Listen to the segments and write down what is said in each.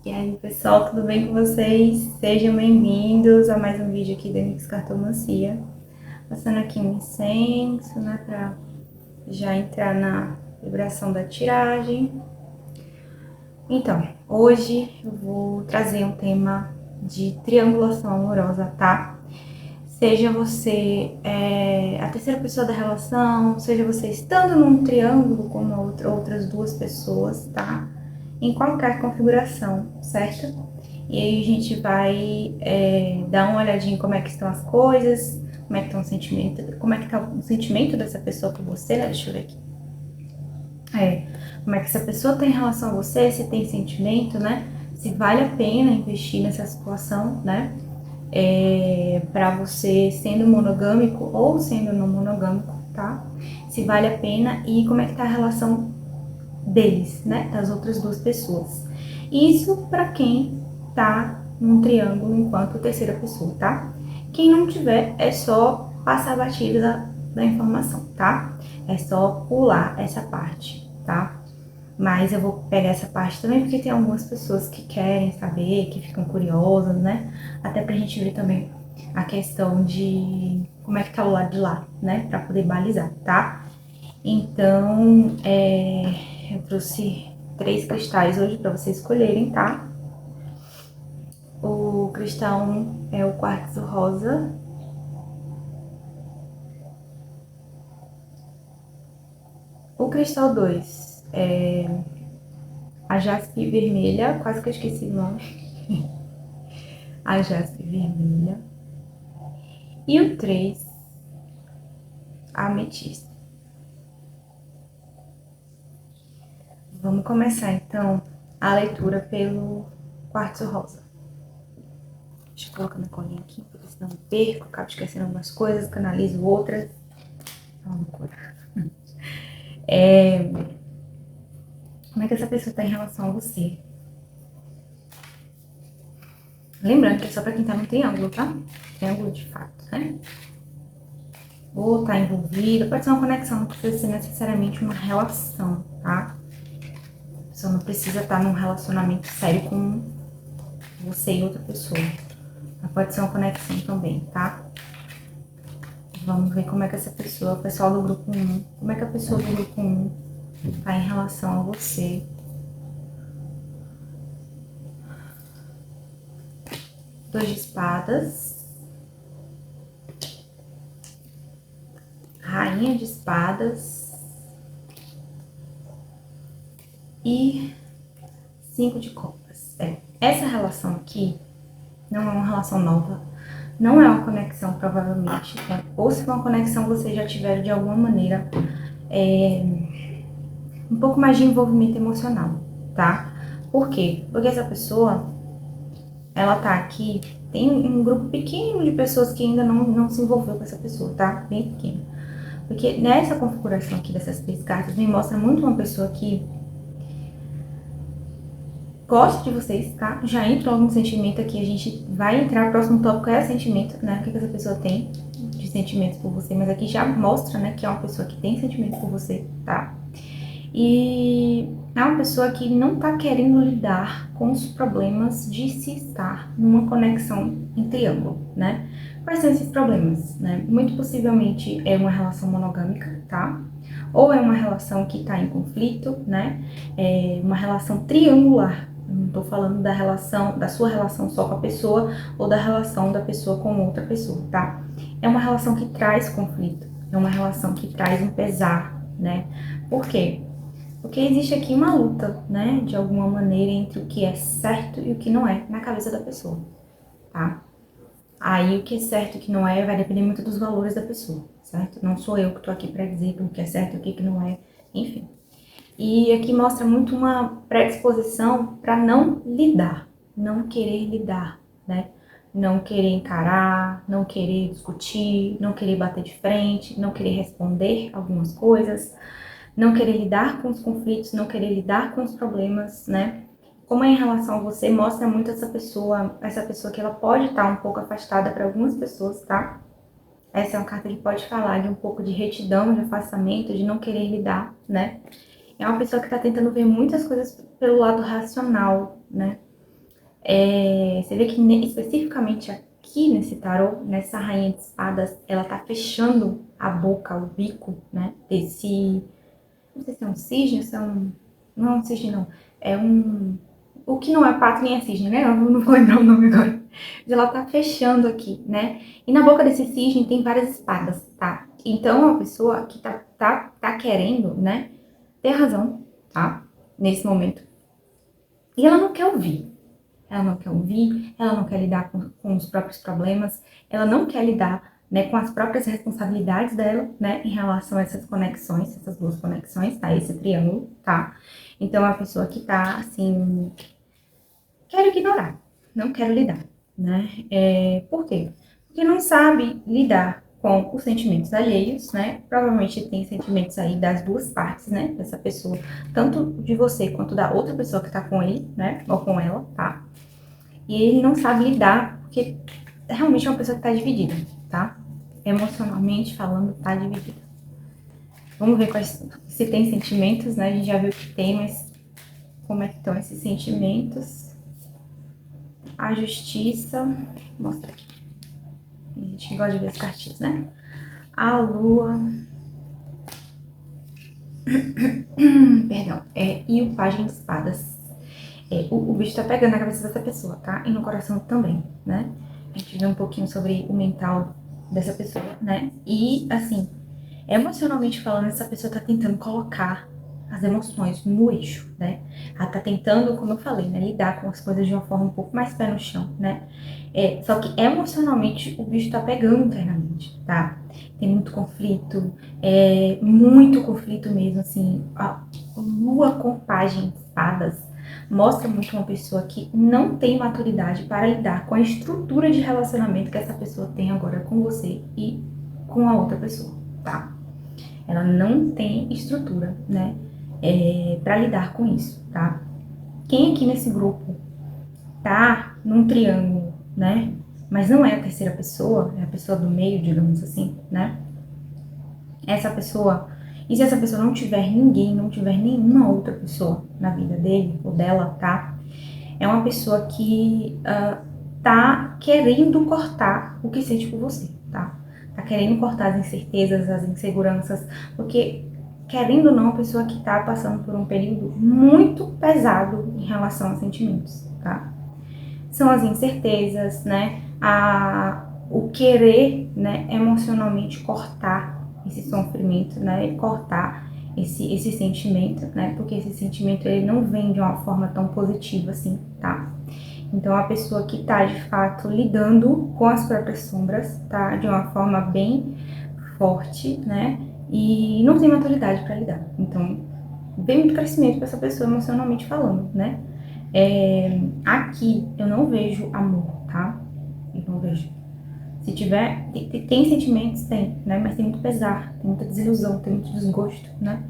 E aí, pessoal, tudo bem com vocês? Sejam bem-vindos a mais um vídeo aqui da Nix Cartomancia. Passando aqui um incenso, né, pra já entrar na vibração da tiragem. Então, hoje eu vou trazer um tema de triangulação amorosa, tá? Seja você a terceira pessoa da relação, seja você estando num triângulo com outras duas pessoas, tá? Em qualquer configuração, certo? E aí a gente vai dar uma olhadinha em como é que estão as coisas, como é que tá o sentimento, como é que tá o sentimento dessa pessoa com você, né? Deixa eu ver aqui. Como é que essa pessoa tem em relação a você, se tem sentimento, né? Se vale a pena investir nessa situação, né? Para você sendo monogâmico ou sendo não monogâmico, tá? Se vale a pena e como é que tá a relação deles, né? Das outras duas pessoas. Isso para quem tá num triângulo enquanto terceira pessoa, tá? Quem não tiver, é só passar a batida da informação, tá? É só pular essa parte, tá? Mas eu vou pegar essa parte também porque tem algumas pessoas que querem saber, que ficam curiosas, né? Até pra gente ver também a questão de como é que tá o lado de lá, né? Pra poder balizar, tá? Então, eu trouxe 3 cristais hoje pra vocês escolherem, tá? O cristal 1 é o quartzo rosa. O cristal 2 é a jaspe vermelha, quase que eu esqueci o nome. A jaspe vermelha. E o 3, a ametista. Vamos começar então a leitura pelo quartzo rosa. Deixa eu colocar minha colinha aqui, porque senão eu perco, acabo esquecendo algumas coisas, canalizo outras. Como é que essa pessoa está em relação a você? Lembrando que é só para quem tá no triângulo, tá? Triângulo de fato, né? Ou tá envolvido, pode ser uma conexão, não precisa ser necessariamente uma relação, tá? A pessoa não precisa estar num relacionamento sério com você e outra pessoa. Mas pode ser uma conexão também, tá? Vamos ver como é que essa pessoa, o pessoal do grupo 1, como é que a pessoa do grupo 1 tá em relação a você. 2 de espadas. Rainha de espadas. E 5 de copas. Essa relação aqui não é uma relação nova. Não é uma conexão, provavelmente. Ou se for uma conexão, vocês já tiveram de alguma maneira um pouco mais de envolvimento emocional, tá? Por quê? Porque essa pessoa, ela tá aqui, tem um grupo pequeno de pessoas que ainda não se envolveu com essa pessoa, tá? Bem pequeno. Porque nessa configuração aqui dessas 3 cartas, me mostra muito uma pessoa que gosta de vocês, tá? Já entra algum sentimento aqui, a gente vai entrar, o próximo tópico é sentimento, né? O que essa pessoa tem de sentimentos por você, mas aqui já mostra, né, que é uma pessoa que tem sentimento por você, tá? E é uma pessoa que não tá querendo lidar com os problemas de se estar numa conexão em triângulo, né? Quais são esses problemas, né? Muito possivelmente é uma relação monogâmica, tá? Ou é uma relação que tá em conflito, né? É uma relação triangular. Eu não tô falando da relação, da sua relação só com a pessoa ou da relação da pessoa com outra pessoa, tá? É uma relação que traz conflito, é uma relação que traz um pesar, né? Por quê? Porque existe aqui uma luta, né, de alguma maneira, entre o que é certo e o que não é na cabeça da pessoa, tá? Aí o que é certo e o que não é vai depender muito dos valores da pessoa, certo? Não sou eu que tô aqui pra dizer o que é certo e o que não é, enfim. E aqui mostra muito uma predisposição para não lidar, não querer lidar, né? Não querer encarar, não querer discutir, não querer bater de frente, não querer responder algumas coisas, não querer lidar com os conflitos, não querer lidar com os problemas, né? Como é em relação a você, mostra muito essa pessoa que ela pode estar um pouco afastada para algumas pessoas, tá? Essa é uma carta que pode falar de um pouco de retidão, de afastamento, de não querer lidar, né? É uma pessoa que está tentando ver muitas coisas pelo lado racional, né? Você vê que especificamente aqui nesse tarô, nessa rainha de espadas, ela tá fechando a boca, o bico, né, desse... Não sei se é um cisne, se é um... Não é um cisne, não. É um... O que não é pato nem é cisne, né? Eu não vou lembrar o nome agora. Ela tá fechando aqui, né? E na boca desse cisne tem várias espadas, tá? Então, é uma pessoa que tá querendo, né, ter razão, tá? Nesse momento. E ela não quer ouvir. Ela não quer ouvir, ela não quer lidar com os próprios problemas, ela não quer lidar, né, com as próprias responsabilidades dela, né, em relação a essas conexões, essas duas conexões, tá? Esse triângulo, tá? Então, é uma pessoa que tá, assim, quero ignorar, não quero lidar, né? Por quê? Porque não sabe lidar com os sentimentos alheios, né? Provavelmente tem sentimentos aí das duas partes, né? Dessa pessoa, tanto de você quanto da outra pessoa que tá com ele, né? Ou com ela, tá? E ele não sabe lidar, porque realmente é uma pessoa que tá dividida, tá? Emocionalmente falando, tá dividida. Vamos ver se tem sentimentos, né? A gente já viu que tem, mas como é que estão esses sentimentos? A justiça, vou mostrar aqui. A gente gosta de ver as cartinhas, né? A lua, perdão, e o pajem de espadas. O bicho tá pegando na cabeça dessa pessoa, tá? E no coração também, né? A gente vê um pouquinho sobre o mental dessa pessoa, né? E, assim, emocionalmente falando, essa pessoa tá tentando colocar as emoções no eixo, né? Ela tá tentando, como eu falei, né, lidar com as coisas de uma forma um pouco mais pé no chão, né? Só que emocionalmente o bicho tá pegando internamente, tá? Tem muito conflito mesmo, assim. A lua com pajem de espadas mostra muito uma pessoa que não tem maturidade para lidar com a estrutura de relacionamento que essa pessoa tem agora com você e com a outra pessoa, tá? Ela não tem estrutura, né, para lidar com isso, tá? Quem aqui nesse grupo tá num triângulo, né, mas não é a terceira pessoa, é a pessoa do meio, digamos assim, né? Essa pessoa, e se essa pessoa não tiver ninguém, não tiver nenhuma outra pessoa na vida dele ou dela, tá? É uma pessoa que tá querendo cortar o que sente por você, tá? Tá querendo cortar as incertezas, as inseguranças, porque, querendo ou não, a pessoa que tá passando por um período muito pesado em relação a sentimentos, tá? São as incertezas, né? O querer, né, emocionalmente cortar esse sofrimento, né? Cortar esse sentimento, né? Porque esse sentimento ele não vem de uma forma tão positiva assim, tá? Então a pessoa que tá de fato lidando com as próprias sombras, tá? De uma forma bem forte, né? E não tem maturidade para lidar. Então, vem muito crescimento para essa pessoa emocionalmente falando, né? Aqui eu não vejo amor, tá? Eu não vejo. Se tiver, tem sentimentos, tem, né? Mas tem muito pesar, tem muita desilusão, tem muito desgosto, né?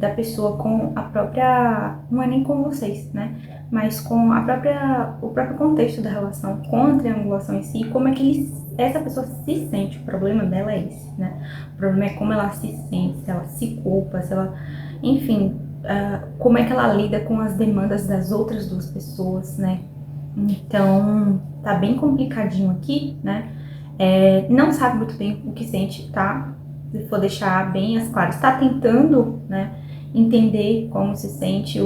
Da pessoa com a própria, não é nem com vocês, né? Mas com o próprio contexto da relação, com a triangulação em si, como é que essa pessoa se sente. O problema dela é esse, né? O problema é como ela se sente, se ela se culpa, se ela, enfim, como é que ela lida com as demandas das outras duas pessoas, né? Então, tá bem complicadinho aqui, né? Não sabe muito bem o que sente, tá? Se for deixar bem as claras, tá tentando, né, entender como se sente,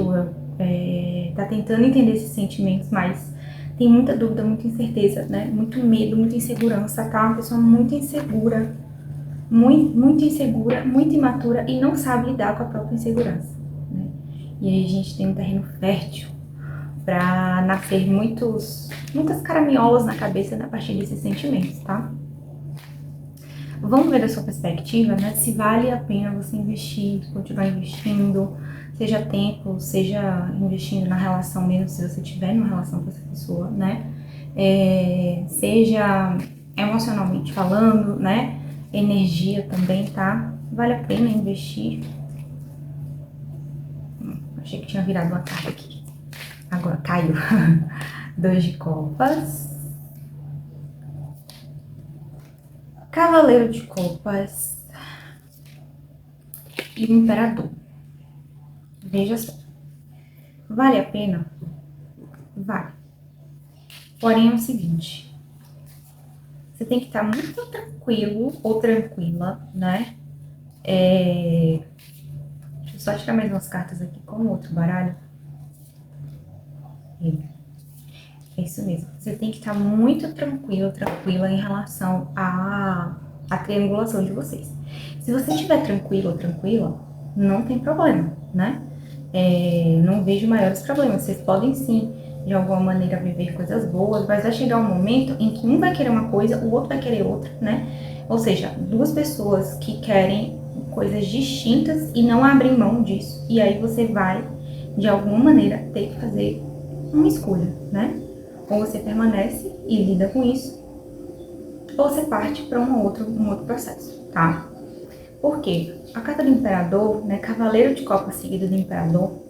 tá tentando entender esses sentimentos, mas tem muita dúvida, muita incerteza, né? Muito medo, muita insegurança, tá? Uma pessoa muito insegura, muito insegura, muito imatura e não sabe lidar com a própria insegurança, né? E aí a gente tem um terreno fértil para nascer muitas caraminholas na cabeça a partir desses sentimentos, tá? Vamos ver da sua perspectiva, né? Se vale a pena você investir, continuar investindo, seja tempo, seja investindo na relação mesmo, se você tiver numa relação com essa pessoa, né? Seja emocionalmente falando, né? Energia também, tá? Vale a pena investir. Achei que tinha virado uma carta aqui. Agora caiu. 2 de copas. Cavaleiro de copas. E o imperador. Veja só. Vale a pena? Vale. Porém, é o seguinte, você tem que estar muito tranquilo ou tranquila, né? Deixa eu só tirar mais umas cartas aqui com o outro baralho. É isso mesmo. Você tem que estar muito tranquilo, tranquila em relação à triangulação de vocês. Se você estiver tranquilo ou tranquila, não tem problema, né? Não vejo maiores problemas. Vocês podem sim, de alguma maneira, viver coisas boas, mas vai chegar um momento em que um vai querer uma coisa, o outro vai querer outra, né? Ou seja, duas pessoas que querem coisas distintas e não abrem mão disso. E aí você vai, de alguma maneira, ter que fazer uma escolha, né? Ou você permanece e lida com isso, ou você parte para um outro processo, tá? Por quê? A carta do Imperador, né, Cavaleiro de Copas seguido do Imperador,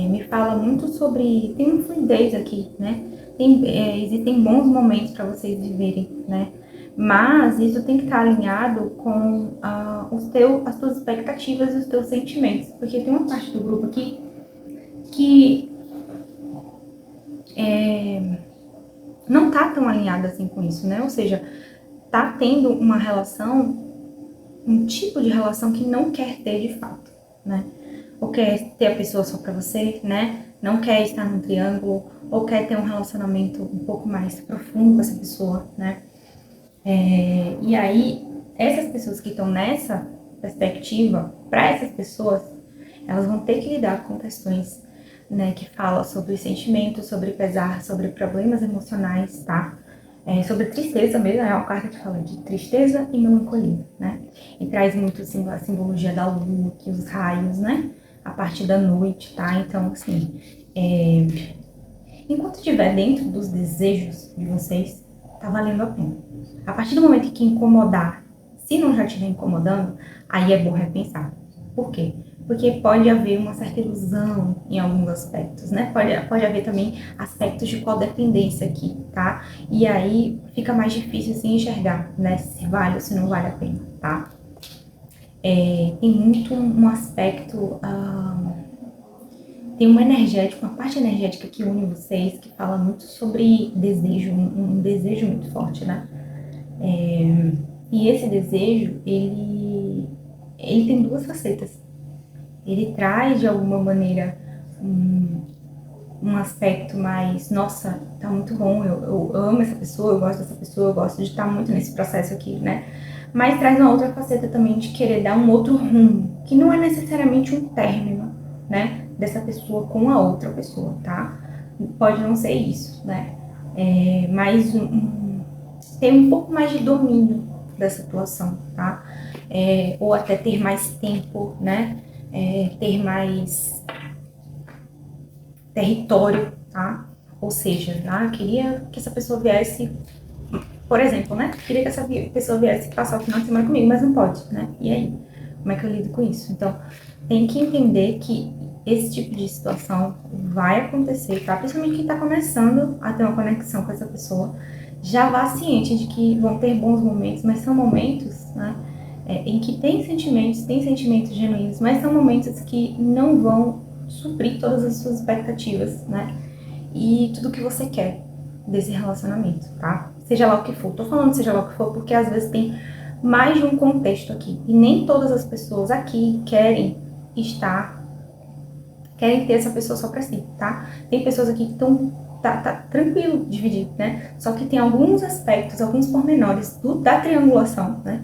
me fala muito sobre... Tem uma fluidez aqui, né? Existem bons momentos para vocês viverem, né? Mas isso tem que estar alinhado com as suas expectativas e os teus sentimentos. Porque tem uma parte do grupo aqui que não tá tão alinhada assim com isso, né? Ou seja, tá tendo uma relação, um tipo de relação que não quer ter de fato, né? Ou quer ter a pessoa só pra você, né? Não quer estar num triângulo, ou quer ter um relacionamento um pouco mais profundo com essa pessoa, né? E aí, essas pessoas que estão nessa perspectiva, para essas pessoas, elas vão ter que lidar com questões, né, que falam sobre os sentimentos, sobre pesar, sobre problemas emocionais, tá? Sobre tristeza mesmo, é uma carta que fala de tristeza e melancolia, né? E traz muito a simbologia da lua, que os raios, né? A parte da noite, tá? Então, assim, enquanto estiver dentro dos desejos de vocês, tá valendo a pena. A partir do momento que incomodar, se não já estiver incomodando, aí é bom repensar. Por quê? Porque pode haver uma certa ilusão em alguns aspectos, né? Pode haver também aspectos de codependência aqui, tá? E aí fica mais difícil se enxergar, né? Se vale ou se não vale a pena, tá? Tem muito um aspecto... tem uma parte energética que une vocês, que fala muito sobre desejo, um desejo muito forte, né? E esse desejo, ele tem duas facetas. Ele traz, de alguma maneira, um aspecto mais, nossa, tá muito bom, eu amo essa pessoa, eu gosto dessa pessoa, eu gosto de estar muito nesse processo aqui, né? Mas traz uma outra faceta também de querer dar um outro rumo, que não é necessariamente um término, né? Dessa pessoa com a outra pessoa, tá? Pode não ser isso, né? Mas ter um pouco mais de domínio da situação, tá? Ou até ter mais tempo, né? Ter mais território, tá? Ou seja, queria que essa pessoa viesse, por exemplo, né? Queria que essa pessoa viesse passar o final de semana comigo, mas não pode, né? E aí? Como é que eu lido com isso? Então, tem que entender que esse tipo de situação vai acontecer, tá? Principalmente quem tá começando a ter uma conexão com essa pessoa, já vá ciente de que vão ter bons momentos, mas são momentos, né? Em que tem sentimentos genuínos, mas são momentos que não vão suprir todas as suas expectativas, né? E tudo que você quer desse relacionamento, tá? Seja lá o que for. Tô falando seja lá o que for porque às vezes tem mais de um contexto aqui. E nem todas as pessoas aqui querem ter essa pessoa só pra si, tá? Tem pessoas aqui que estão tá tranquilo dividir, né? Só que tem alguns aspectos, alguns pormenores da triangulação, né?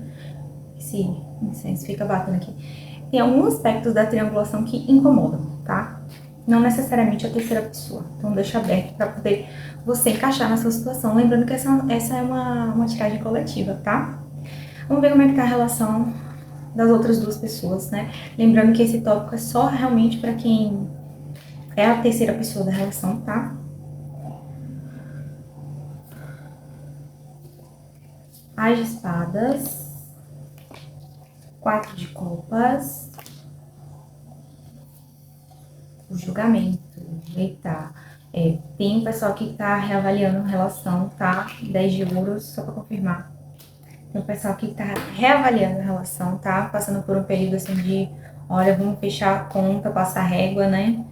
Esse incenso fica batendo aqui. Tem alguns aspectos da triangulação que incomodam, tá? Não necessariamente a terceira pessoa. Então deixa aberto para poder você encaixar na sua situação. Lembrando que essa é uma tiragem coletiva, tá? Vamos ver como é que tá a relação das outras duas pessoas, né? Lembrando que esse tópico é só realmente para quem é a terceira pessoa da relação, tá? As de espadas. 4 de copas. O julgamento. Eita. Tem um pessoal que tá reavaliando a relação, tá? 10 de ouros, só pra confirmar. Tem um pessoal que tá reavaliando a relação, tá? Passando por um período assim de, olha, vamos fechar a conta, passar régua, né?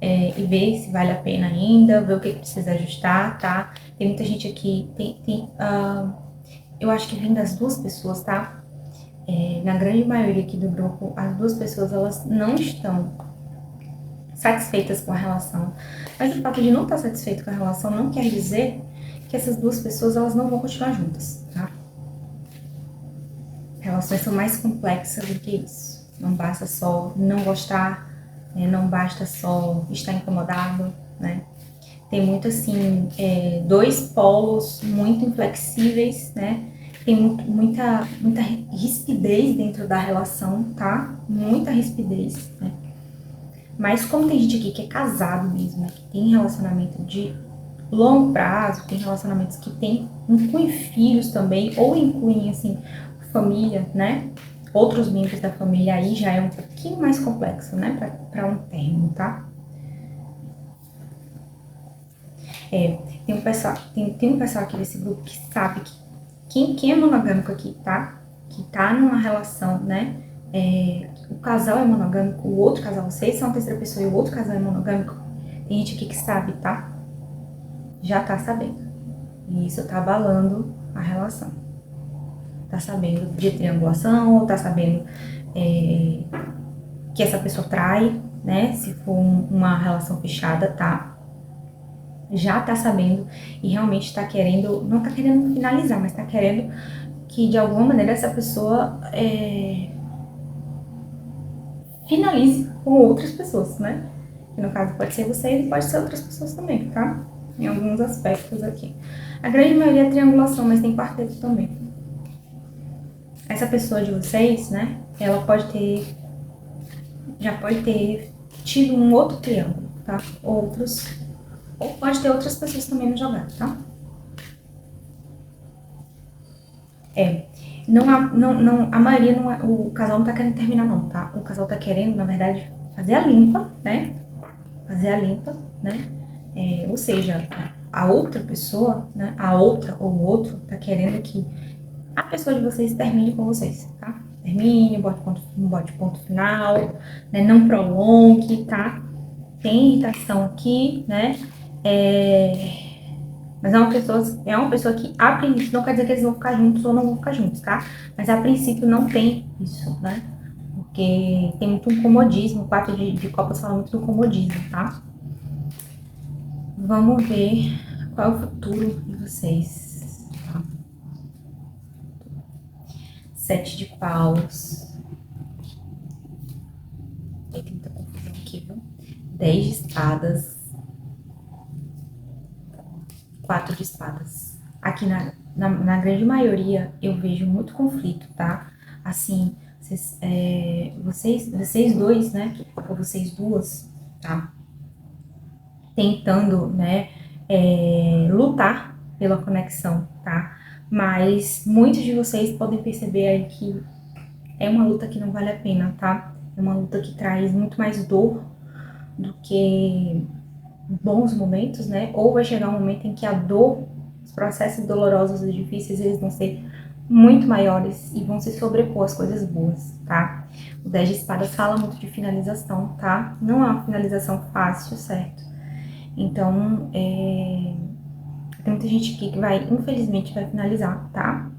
e ver se vale a pena ainda, ver o que precisa ajustar, tá? Tem muita gente aqui, eu acho que vem das duas pessoas, tá? Na grande maioria aqui do grupo, as duas pessoas, elas não estão satisfeitas com a relação. Mas o fato de não estar satisfeito com a relação não quer dizer que essas duas pessoas, elas não vão continuar juntas, tá? Relações são mais complexas do que isso. Não basta só não gostar, né? Não basta só estar incomodado, né? Tem muito assim, dois polos muito inflexíveis, né? Tem muita rispidez dentro da relação, tá? Muita rispidez, né? Mas como tem gente aqui que é casado mesmo, né? Que tem relacionamento de longo prazo, tem relacionamentos que incluem filhos também, ou incluem, assim, família, né? Outros membros da família, aí já é um pouquinho mais complexo, né? Pra um término, tá? Tem um pessoal aqui desse grupo que sabe que quem é monogâmico aqui, tá? Que tá numa relação, né? O casal é monogâmico, o outro casal, vocês são a terceira pessoa e o outro casal é monogâmico. Tem gente aqui que sabe, tá? Já tá sabendo. E isso tá abalando a relação. Tá sabendo de triangulação, tá sabendo que essa pessoa trai, né? Se for uma relação fechada, tá? Já tá sabendo e realmente tá querendo, não tá querendo finalizar, mas tá querendo que de alguma maneira essa pessoa finalize com outras pessoas, né? Que no caso pode ser vocês e pode ser outras pessoas também, tá? Em alguns aspectos aqui. A grande maioria é triangulação, mas tem quarteto também. Essa pessoa de vocês, né? Ela já pode ter tido um outro triângulo, tá? Ou pode ter outras pessoas também no jogado, tá? A maioria não é, o casal não tá querendo terminar não, tá? O casal tá querendo, na verdade, fazer a limpa, né? Fazer a limpa, né? Ou seja, a outra pessoa, né? A outra ou o outro tá querendo que a pessoa de vocês termine com vocês, tá? Termine, bote ponto final, né? Não prolongue, tá? Tem irritação aqui, né? Mas é uma pessoa que, a princípio, não quer dizer que eles vão ficar juntos ou não vão ficar juntos, tá? Mas a princípio não tem isso, né? Porque tem muito um comodismo, o 4 de copas fala muito do comodismo, tá? Vamos ver qual é o futuro de vocês. Tá? 7 de paus. Tem muita confusão aqui, viu? 10 de espadas. 4 de espadas. Aqui na grande maioria eu vejo muito conflito, tá? Assim, vocês dois, né? Ou vocês duas, tá? Tentando, né? Lutar pela conexão, tá? Mas muitos de vocês podem perceber aí que é uma luta que não vale a pena, tá? É uma luta que traz muito mais dor do que bons momentos, né? Ou vai chegar um momento em que a dor, os processos dolorosos e difíceis, eles vão ser muito maiores e vão se sobrepor às coisas boas, tá? O 10 de espadas fala muito de finalização, tá? Não é uma finalização fácil, certo? Então, tem muita gente aqui que infelizmente, vai finalizar, tá?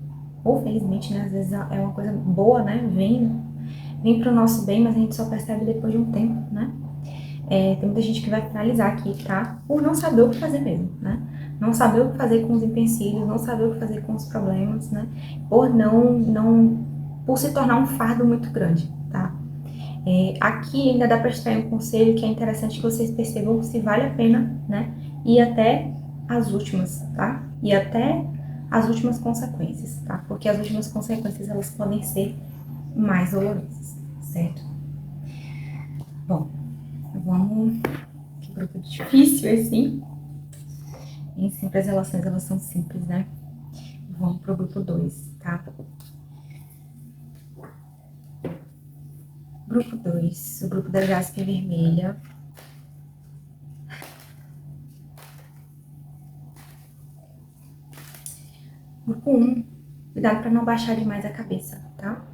Ou felizmente, né? Às vezes é uma coisa boa, né? Vem pro nosso bem, mas a gente só percebe depois de um tempo, né? Tem muita gente que vai finalizar aqui, tá? Por não saber o que fazer mesmo, né? Não saber o que fazer com os empecilhos, não saber o que fazer com os problemas, né? Por se tornar um fardo muito grande, tá? Aqui ainda dá para extrair um conselho que é interessante que vocês percebam se vale a pena, né? Ir até as últimas, tá? E até as últimas consequências, tá? Porque as últimas consequências, elas podem ser mais dolorosas, certo? Bom, vamos... Que grupo difícil, assim. Nem sempre as relações, elas são simples, né? Vamos pro grupo 2, tá? Grupo 2, o grupo da jaspe vermelha. Grupo 1, cuidado para não baixar demais a cabeça, tá?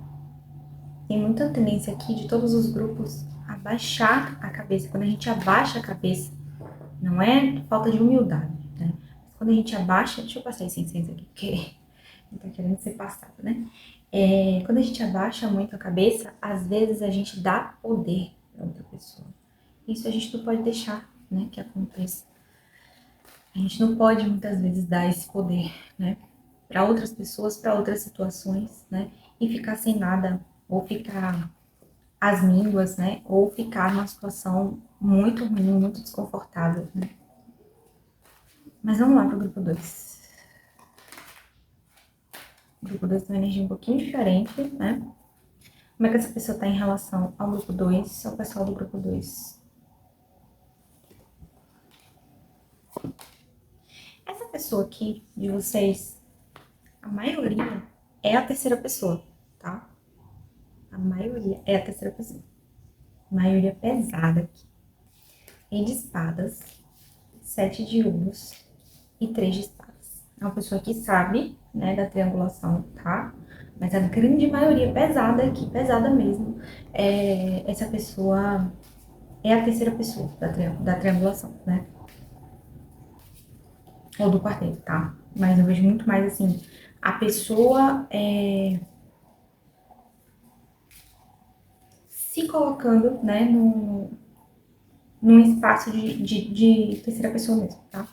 Tem muita tendência aqui de todos os grupos abaixar a cabeça. Quando a gente abaixa a cabeça, não é falta de humildade, né? Mas quando a gente abaixa, deixa eu passar esse incenso aqui, porque não tá querendo ser passado, né? Quando a gente abaixa muito a cabeça, às vezes a gente dá poder para outra pessoa. Isso a gente não pode deixar, né, que aconteça. A gente não pode muitas vezes dar esse poder, né, para outras pessoas, para outras situações, né, e ficar sem nada, ou ficar às mínguas, né, ou ficar numa situação muito ruim, muito desconfortável, né. Mas vamos lá pro grupo 2. O grupo 2 tem uma energia um pouquinho diferente, né? Como é que essa pessoa tá em relação ao grupo 2, ao pessoal do grupo 2? Essa pessoa aqui, de vocês, a maioria é a terceira pessoa, tá? A maioria é a terceira pessoa. A maioria pesada aqui. Rei de espadas, 7 de ouros e 3 de espadas. É uma pessoa que sabe, né, da triangulação, tá? Mas a grande maioria pesada aqui, pesada mesmo, essa pessoa é a terceira pessoa da triangulação, né? Ou do quarteto, tá? Mas eu vejo muito mais assim, a pessoa se colocando, né, num espaço de terceira pessoa mesmo, tá?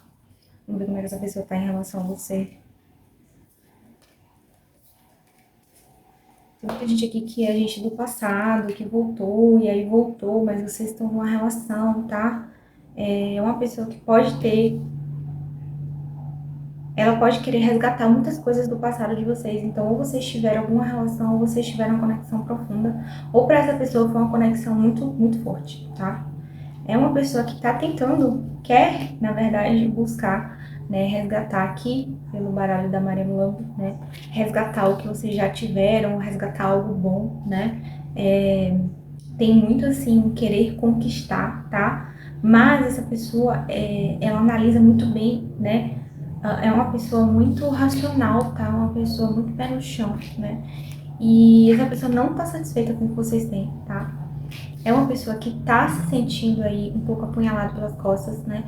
Vamos ver como é que essa pessoa tá em relação a você. Tem muita gente aqui que é gente do passado, que voltou, e aí voltou, mas vocês estão numa relação, tá? É uma pessoa que pode ter. Ela pode querer resgatar muitas coisas do passado de vocês. Então, ou vocês tiveram alguma relação, ou vocês tiveram uma conexão profunda, ou para essa pessoa foi uma conexão muito, muito forte, tá? É uma pessoa que tá tentando, quer, na verdade, buscar, né, resgatar aqui, pelo baralho da Maria Lambo, né, resgatar o que vocês já tiveram, resgatar algo bom, né, tem muito, assim, querer conquistar, tá, mas essa pessoa, ela analisa muito bem, né, é uma pessoa muito racional, tá, uma pessoa muito pé no chão, né, e essa pessoa não tá satisfeita com o que vocês têm, tá. É uma pessoa que tá se sentindo aí um pouco apunhalada pelas costas, né?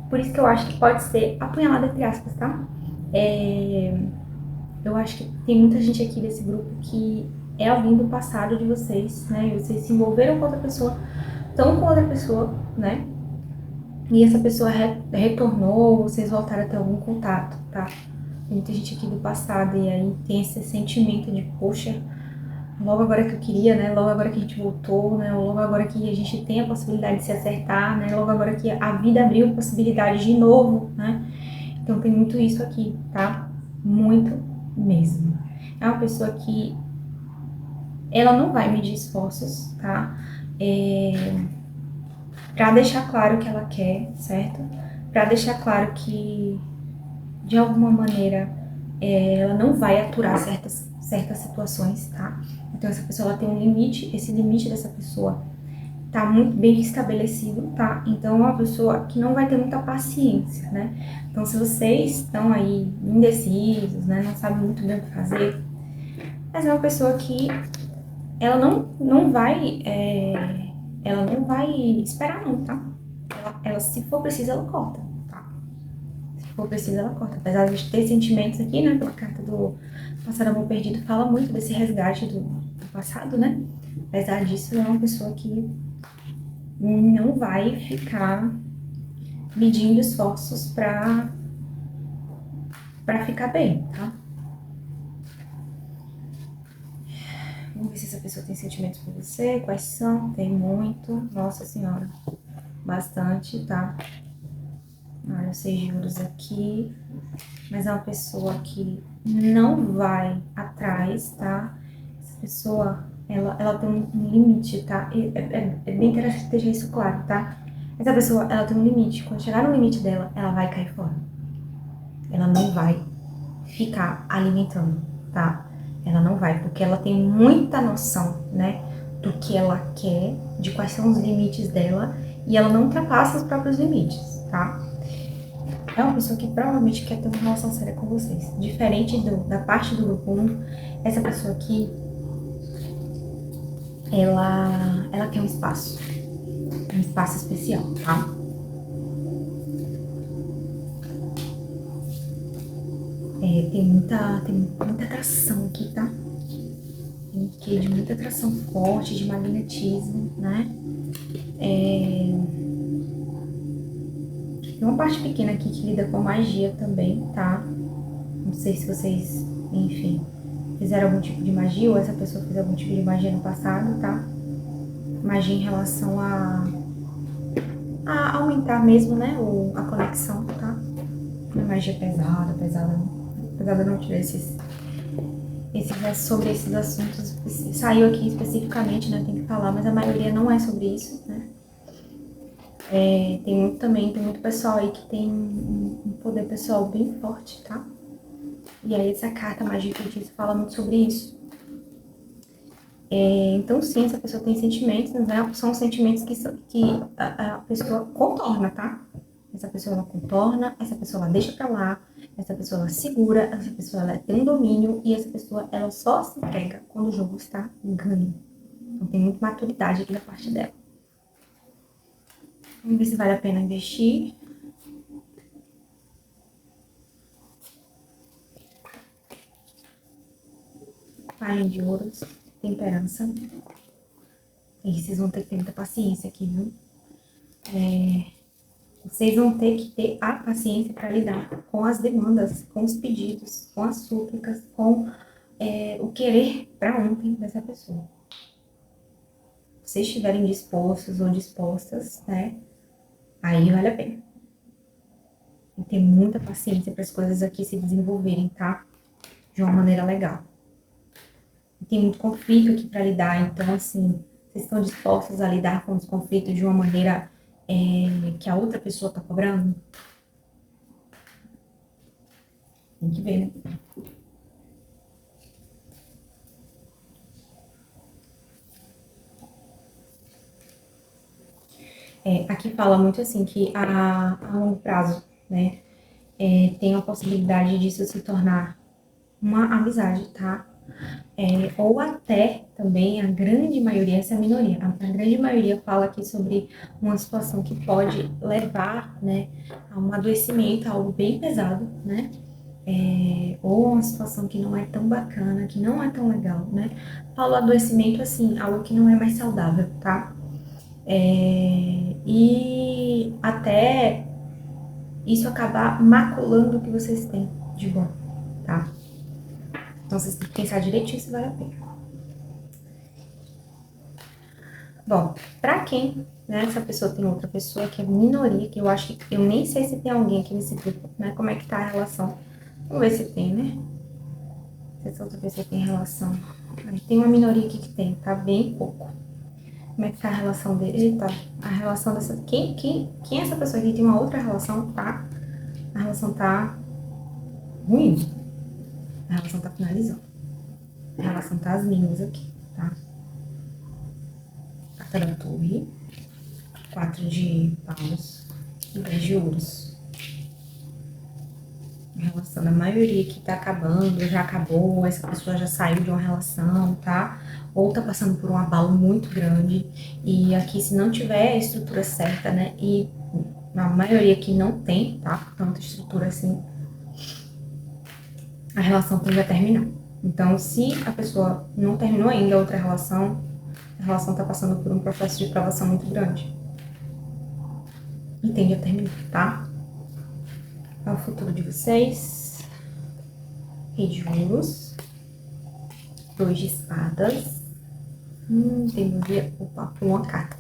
Por isso que eu acho que pode ser apunhalada entre aspas, tá? Eu acho que tem muita gente aqui desse grupo que é alguém do passado de vocês, né? E vocês se envolveram com outra pessoa, estão com outra pessoa, né? E essa pessoa retornou, vocês voltaram a ter algum contato, tá? Tem muita gente aqui do passado e aí tem esse sentimento de, poxa, logo agora que eu queria, né? Logo agora que a gente voltou, né? Logo agora que a gente tem a possibilidade de se acertar, né? Logo agora que a vida abriu possibilidades de novo, né? Então tem muito isso aqui, tá? Muito mesmo. É uma pessoa que ela não vai medir esforços, tá? Pra deixar claro o que ela quer, certo? Pra deixar claro que de alguma maneira ela não vai aturar certas situações, tá? Então essa pessoa ela tem um limite, esse limite dessa pessoa tá muito bem estabelecido, tá? Então é uma pessoa que não vai ter muita paciência, né? Então se vocês estão aí indecisos, né, não sabem muito bem o que fazer, mas é uma pessoa que ela não vai ela não vai esperar não, tá? Ela se for preciso ela corta, tá? Se for preciso ela corta. Apesar de ter sentimentos aqui, né, pela carta do Passado Amor Perdido, fala muito desse resgate do passado, né? Apesar disso, é uma pessoa que não vai ficar medindo esforços pra ficar bem, tá? Vamos ver se essa pessoa tem sentimentos por você. Quais são? Tem muito. Nossa Senhora. Bastante, tá? Olha, os 6 de ouros aqui. Mas é uma pessoa que não vai atrás, tá? Essa pessoa, ela tem um limite, tá? É bem interessante deixar isso claro, tá? Essa pessoa, ela tem um limite. Quando chegar no limite dela, ela vai cair fora. Ela não vai ficar alimentando, tá? Ela não vai, porque ela tem muita noção, né? Do que ela quer, de quais são os limites dela, e ela não ultrapassa os próprios limites, tá? É uma pessoa que provavelmente quer ter uma relação séria com vocês. Diferente da parte do grupo 1, essa pessoa aqui, ela quer um espaço, um espaço especial, tá? Tem muita atração aqui, tá? Tem um quê de muita atração forte, de magnetismo, né? Tem uma parte pequena aqui que lida com magia também, tá? Não sei se vocês, enfim, fizeram algum tipo de magia ou essa pessoa fez algum tipo de magia no passado, tá? Magia em relação a aumentar mesmo, né, a conexão, tá? Não é magia pesada não tiver sobre esses assuntos. Saiu aqui especificamente, né, tem que falar, mas a maioria não é sobre isso, né? Tem muito pessoal aí que tem um poder pessoal bem forte, tá? E aí essa carta Magia e Feitiço fala muito sobre isso. Então sim, essa pessoa tem sentimentos, né? São sentimentos que a pessoa contorna, tá? Essa pessoa ela contorna, essa pessoa ela deixa pra lá, essa pessoa ela segura, essa pessoa ela tem um domínio e essa pessoa ela só se entrega quando o jogo está ganho. Então tem muita maturidade aqui da parte dela. Vamos ver se vale a pena investir. Palha de ouros, temperança. E vocês vão ter que ter muita paciência aqui, viu? Vocês vão ter que ter a paciência para lidar com as demandas, com os pedidos, com as súplicas, com o querer para ontem dessa pessoa. Se vocês estiverem dispostos ou dispostas, né? Aí vale a pena. E ter muita paciência para as coisas aqui se desenvolverem, tá? De uma maneira legal. E tem muito conflito aqui para lidar, então, assim, vocês estão dispostos a lidar com os conflitos de uma maneira que a outra pessoa tá cobrando? Tem que ver, né? Aqui fala muito assim que a longo prazo, né, tem a possibilidade disso se tornar uma amizade, tá? Ou até também a grande maioria, essa é a minoria, a grande maioria fala aqui sobre uma situação que pode levar, né, a um adoecimento, a algo bem pesado, né? Ou uma situação que não é tão bacana, que não é tão legal, né? Falo adoecimento assim, algo que não é mais saudável, tá? E até isso acabar maculando o que vocês têm de bom, tá? Então vocês têm que pensar direitinho se vale a pena. Bom, pra quem, né, essa pessoa tem outra pessoa que é minoria, que eu acho que eu nem sei se tem alguém aqui nesse grupo, né? Como é que tá a relação? Vamos ver se tem, né? Se essa outra pessoa tem relação. Aí tem uma minoria aqui que tem, tá bem pouco. Como é que tá a relação dele? Eita, a relação dessa. Quem é essa pessoa aqui? Tem uma outra relação, tá? A relação tá ruim. A relação tá finalizando. A relação tá as mínimas aqui, tá? Carta da torre. 4 de paus. E 10 de ouros. A relação da maioria que tá acabando, já acabou, essa pessoa já saiu de uma relação, tá? Ou tá passando por um abalo muito grande. E aqui, se não tiver a estrutura certa, né? E na maioria aqui não tem, tá? Tanta estrutura assim, a relação tende a terminar. Então, se a pessoa não terminou ainda a outra relação, a relação tá passando por um processo de provação muito grande. E tende a terminar, tá? É o futuro de vocês. Rei de ouros. 2 de espadas. Temos uma carta.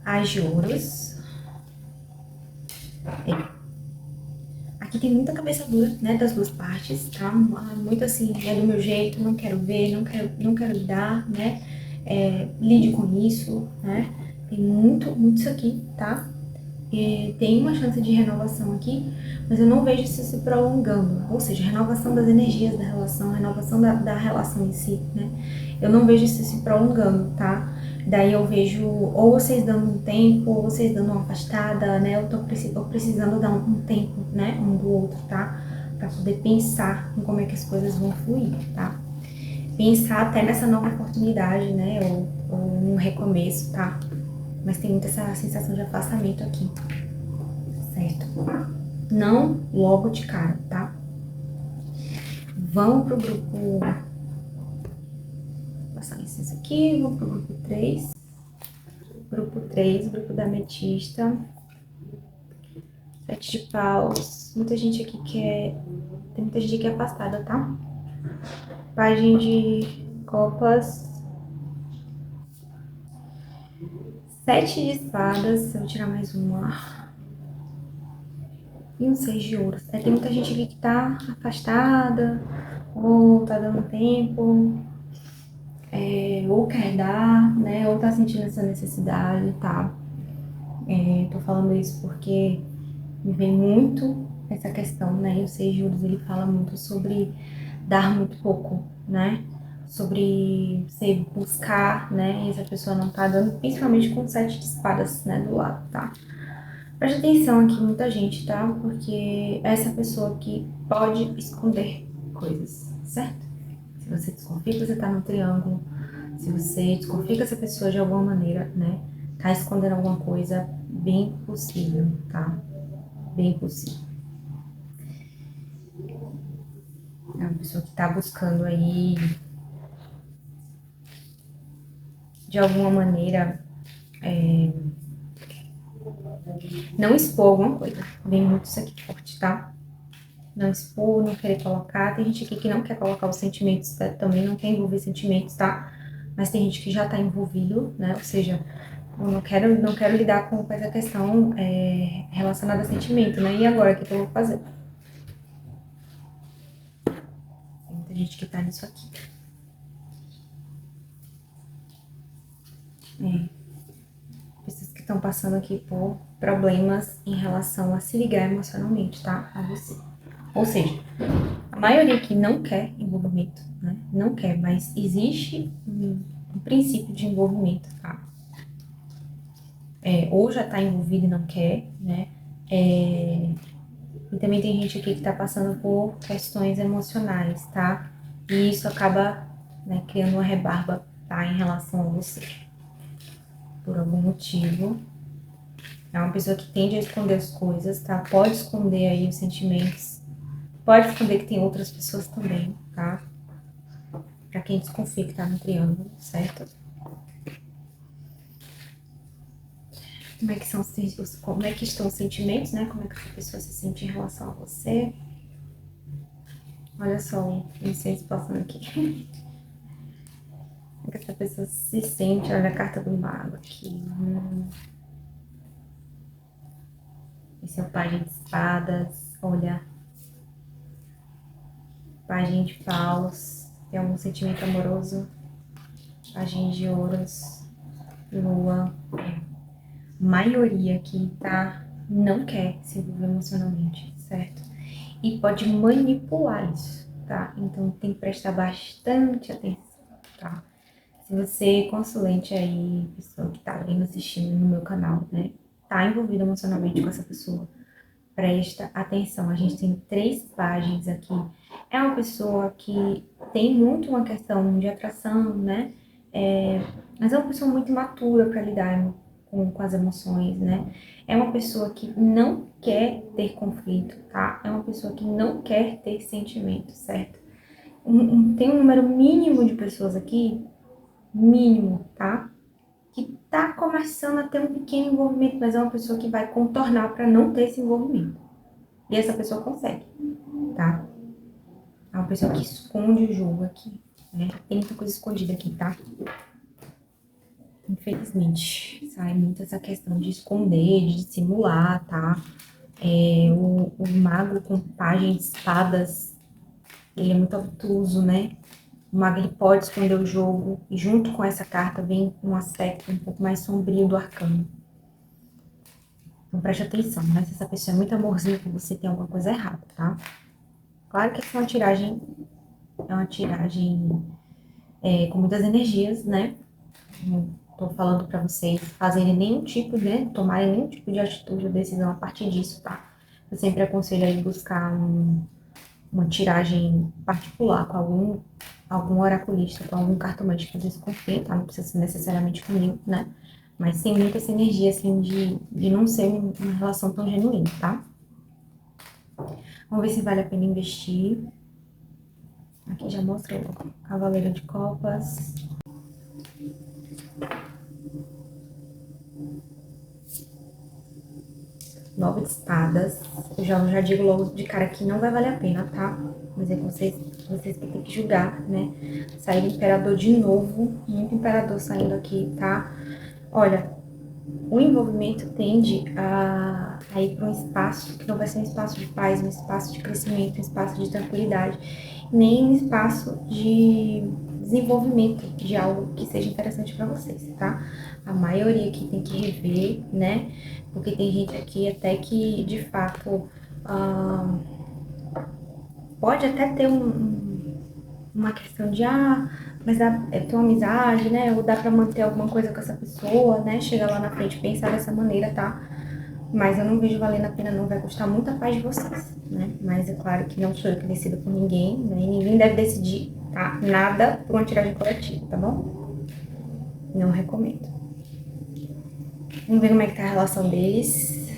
As de ouros. Aqui tem muita cabeça dura, né, das duas partes, tá? Muito assim, é do meu jeito, não quero ver, não quero lidar, né? Lide com isso, né? Tem muito isso aqui, tá? Tem uma chance de renovação aqui, mas eu não vejo isso se prolongando. Ou seja, renovação das energias da relação, renovação da relação em si, né? Eu não vejo isso se prolongando, tá? Daí eu vejo ou vocês dando um tempo, ou vocês dando uma afastada, né? Eu tô precisando dar um tempo, né? Um do outro, tá? Pra poder pensar em como é que as coisas vão fluir, tá? Pensar até nessa nova oportunidade, né? Ou um recomeço, tá? mas tem muita essa sensação de afastamento aqui, certo? Não logo de cara, tá? Vamos pro grupo... Vou passar licença aqui, vamos pro grupo 3. Grupo 3, grupo da ametista. 7 de paus. Muita gente aqui quer... Tem muita gente aqui afastada, tá? Pagem de copas. 7 de espadas. Eu vou tirar mais uma. E um 6 de ouros. Tem muita gente aqui que tá afastada, ou tá dando tempo, ou quer dar, né? Ou tá sentindo essa necessidade, tá? Tô falando isso porque me vem muito essa questão, né? E o 6 de ouros, ele fala muito sobre dar muito pouco, né? Sobre você buscar, né? E essa pessoa não tá dando, principalmente com 7 de espadas, né? Do lado, tá? Preste atenção aqui, muita gente, tá? Porque essa pessoa aqui pode esconder coisas, certo? Se você desconfia que você tá no triângulo, se você desconfia que essa pessoa de alguma maneira, né, tá escondendo alguma coisa, bem possível, tá? Bem possível. É uma pessoa que tá buscando aí, de alguma maneira, não expor alguma coisa. Vem muito isso aqui forte, tá? Não expor, não querer colocar. Tem gente aqui que não quer colocar os sentimentos, tá? Também não quer envolver sentimentos, tá? Mas tem gente que já tá envolvido, né? Ou seja, eu não quero lidar com essa questão relacionada a sentimento, né? E agora, o que eu vou fazer? Tem muita gente que tá nisso aqui. Pessoas que estão passando aqui por problemas em relação a se ligar emocionalmente, tá? A você. Ou seja, a maioria aqui não quer envolvimento, né? Não quer, mas existe um princípio de envolvimento, tá? Ou já tá envolvido e não quer, né? E também tem gente aqui que tá passando por questões emocionais, tá? E isso acaba, né, criando uma rebarba, tá? Em relação a você. Por algum motivo. É uma pessoa que tende a esconder as coisas, tá? Pode esconder aí os sentimentos. Pode esconder que tem outras pessoas também, tá? Pra quem desconfia que tá no triângulo, certo? Como é que estão os sentimentos, né? Como é que essa pessoa se sente em relação a você. Olha só o incenso passando aqui. Como é que essa pessoa se sente? Olha a carta do mago aqui. Esse é o pajem de espadas. Olha. Pajem de paus. Tem algum sentimento amoroso? Pajem de ouros. Lua. Maioria aqui, tá? Não quer se envolver emocionalmente, certo? E pode manipular isso, tá? Então tem que prestar bastante atenção, tá? Se você, consulente aí, pessoa que tá vendo, assistindo no meu canal, né? Tá envolvido emocionalmente com essa pessoa, presta atenção. A gente tem 3 páginas aqui. É uma pessoa que tem muito uma questão de atração, né? Mas é uma pessoa muito imatura para lidar com as emoções, né? É uma pessoa que não quer ter conflito, tá? É uma pessoa que não quer ter sentimento, certo? Tem um número mínimo de pessoas aqui, mínimo, tá? Que tá começando a ter um pequeno envolvimento, mas é uma pessoa que vai contornar para não ter esse envolvimento. E essa pessoa consegue, tá? É uma pessoa que esconde o jogo aqui, né? Tem muita coisa escondida aqui, tá? Infelizmente, sai muito essa questão de esconder, de dissimular, tá? O mago com pajem de espadas, ele é muito obtuso, né? O mago, ele pode esconder o jogo, e junto com essa carta vem um aspecto um pouco mais sombrio do arcano. Então preste atenção, né? Se essa pessoa é muito amorzinha com você, tem alguma coisa errada, tá? Claro que essa é uma tiragem com muitas energias, né? Não tô falando pra vocês fazerem nenhum tipo, né? Tomarem nenhum tipo de atitude ou decisão a partir disso, tá? Eu sempre aconselho aí buscar uma tiragem particular com algum oraculista, com algum cartomante que vocês confiem, tá? Não precisa ser necessariamente comigo, né? Mas sem muita essa energia, assim, de não ser uma relação tão genuína, tá? Vamos ver se vale a pena investir. Aqui já mostra o Cavaleiro de Copas. Nove de Espadas. Eu já digo logo de cara que não vai valer a pena, tá? Mas é que vocês que tem que julgar, né? Saiu o Imperador de novo. Muito Imperador saindo aqui, tá? Olha, o envolvimento tende a ir para um espaço que não vai ser um espaço de paz, um espaço de crescimento, um espaço de tranquilidade, nem um espaço de desenvolvimento de algo que seja interessante para vocês, tá? A maioria aqui tem que rever, né? Porque tem gente aqui até que, de fato, pode até ter uma questão de, mas tem uma amizade, né? Ou dá pra manter alguma coisa com essa pessoa, né? Chegar lá na frente e pensar dessa maneira, tá? Mas eu não vejo valendo a pena, não. Vai custar muita paz de vocês, né? Mas é claro que não sou eu que decido por ninguém, né? E ninguém deve decidir, tá? Nada por uma tiragem coletiva, tá bom? Não recomendo. Vamos ver como é que tá a relação deles.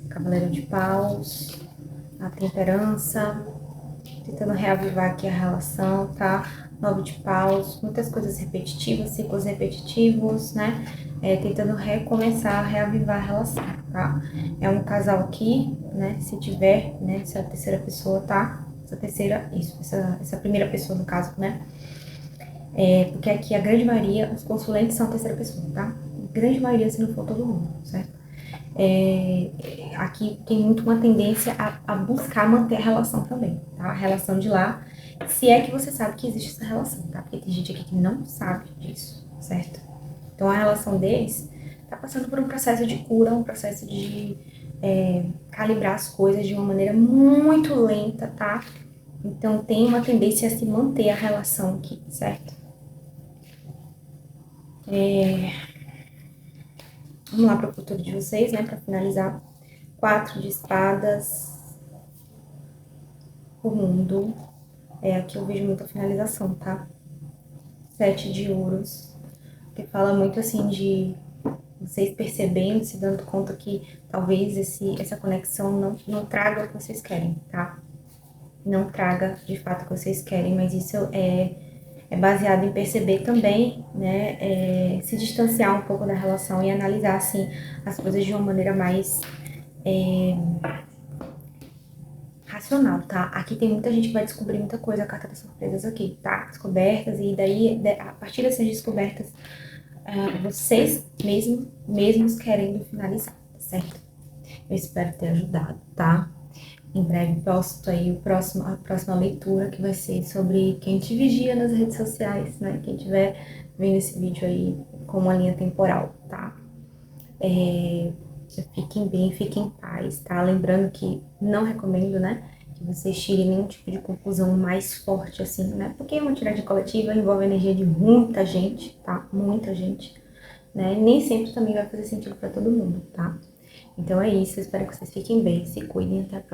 Cavaleiro de Paus, a temperança, tentando reavivar aqui a relação, tá? Nove de Paus, muitas coisas repetitivas, ciclos repetitivos, né? Tentando recomeçar, reavivar a relação, tá? É um casal aqui, né? Se tiver, né? Se a terceira pessoa, tá? Essa primeira pessoa, no caso, né? Porque aqui a grande maioria, os consulentes são a terceira pessoa, tá? A grande maioria, se não for todo mundo, certo? Aqui tem muito uma tendência a buscar manter a relação também, tá? A relação de lá, se é que você sabe que existe essa relação, tá? Porque tem gente aqui que não sabe disso, certo? Então a relação deles tá passando por um processo de cura, um processo de calibrar as coisas de uma maneira muito lenta, tá? Então tem uma tendência a se manter a relação aqui, certo? Vamos lá para o futuro de vocês, né? Para finalizar. 4 de espadas, o mundo. Aqui eu vejo muita finalização, tá? 7 de ouros, que fala muito assim de vocês percebendo, se dando conta que talvez essa conexão não traga o que vocês querem, tá? Não traga de fato o que vocês querem, mas isso é baseado em perceber também, né? Se distanciar um pouco da relação e analisar, assim, as coisas de uma maneira mais racional, tá? Aqui tem muita gente que vai descobrir muita coisa, a carta das surpresas aqui, tá? Descobertas, e daí, a partir dessas descobertas, vocês mesmos querendo finalizar, tá certo? Eu espero ter ajudado, tá? Em breve posto aí a próxima leitura, que vai ser sobre quem te vigia nas redes sociais, né? Quem tiver vendo esse vídeo aí com uma linha temporal, tá? Fiquem bem, fiquem em paz, tá? Lembrando que não recomendo, né? Que vocês tirem nenhum tipo de conclusão mais forte assim, né? Porque uma tiragem coletiva envolve a energia de muita gente, tá? Muita gente, né? Nem sempre também vai fazer sentido pra todo mundo, tá? Então é isso, eu espero que vocês fiquem bem, se cuidem, até a próxima.